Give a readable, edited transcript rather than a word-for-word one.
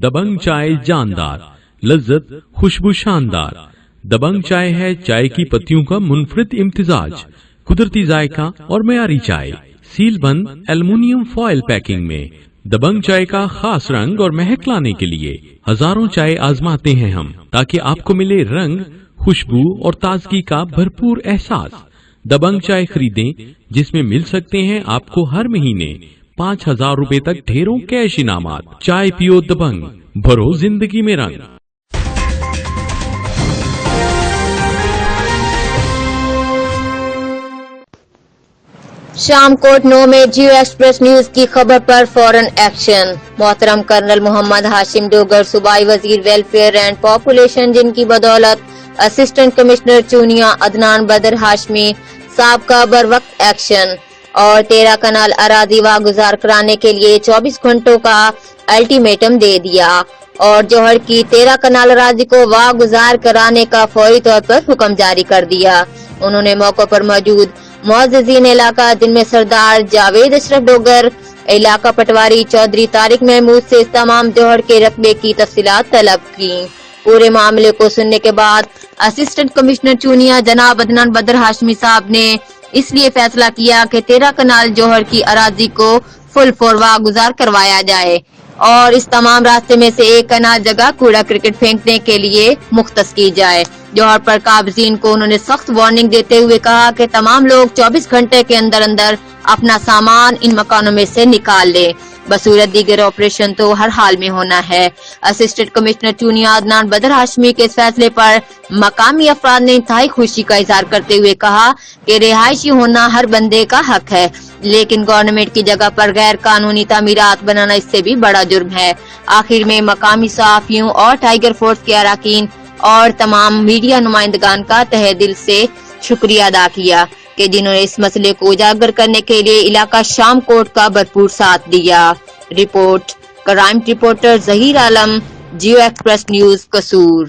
دبنگ چائے جاندار، لذت خوشبو شاندار۔ دبنگ چائے ہے چائے کی پتیوں کا منفرد امتزاج، قدرتی ذائقہ اور معیاری چائے، سیل بند ایلومینیم فوائل پیکنگ میں۔ دبنگ چائے کا خاص رنگ اور مہک لانے کے لیے ہزاروں چائے آزماتے ہیں ہم، تاکہ آپ کو ملے رنگ، خوشبو اور تازگی کا بھرپور احساس۔ دبنگ چائے خریدیں، جس میں مل سکتے ہیں آپ کو ہر مہینے 5,000 روپے تک ڈھیروں کیش انعامات۔ چائے پیو دبنگ، بھرو زندگی میں رنگ۔ شام کوٹ 9 میں جیو ایکسپریس نیوز کی خبر پر فوراً ایکشن۔ محترم کرنل محمد ہاشم ڈوگر صوبائی وزیر ویلفیئر اینڈ پاپولیشن، جن کی بدولت اسسٹنٹ کمشنر چونیا عدنان بدر ہاشمی صاحب کا بروقت ایکشن اور 13 کنال اراضی واگزار کرانے کے لیے 24 گھنٹوں کا الٹیمیٹم دے دیا اور جوہر کی 13 کنال اراضی کو واگزار کرانے کا فوری طور پر حکم جاری کر دیا۔ انہوں نے موقع پر موجود معززین علاقہ، جن میں سردار جاوید اشرف ڈوگر، علاقہ پٹواری چودھری طارق محمود سے اس تمام جوہر کے رقبے کی تفصیلات طلب کی۔ پورے معاملے کو سننے کے بعد اسسٹنٹ کمشنر چونیا جناب عدنان بدر ہاشمی صاحب نے اس لیے فیصلہ کیا کہ 13 کنال جوہر کی اراضی کو فل فور واگزار کروایا جائے اور اس تمام راستے میں سے 1 کنال جگہ کوڑا کرکٹ پھینکنے کے لیے مختص کی جائے۔ جوہر پر قابضین کو انہوں نے سخت وارننگ دیتے ہوئے کہا کہ تمام لوگ 24 گھنٹے کے اندر اپنا سامان ان مکانوں میں سے نکال لے، بصورت دیگر آپریشن تو ہر حال میں ہونا ہے۔ اسسٹنٹ کمشنر چونیا عدنان بدر ہاشمی کے اس فیصلے پر مقامی افراد نے انتہائی خوشی کا اظہار کرتے ہوئے کہا کہ رہائشی ہونا ہر بندے کا حق ہے، لیکن گورنمنٹ کی جگہ پر غیر قانونی تعمیرات بنانا اس سے بھی بڑا جرم ہے۔ آخر میں مقامی صحافیوں اور ٹائیگر فورس کے اراکین اور تمام میڈیا نمائندگان کا تہہ دل سے شکریہ ادا کیا کہ جنہوں نے اس مسئلے کو اجاگر کرنے کے لیے علاقہ شام کوٹ کا بھرپور ساتھ دیا۔ رپورٹ کرائم رپورٹر ظہیر عالم، جیو ایکسپریس نیوز، قصور۔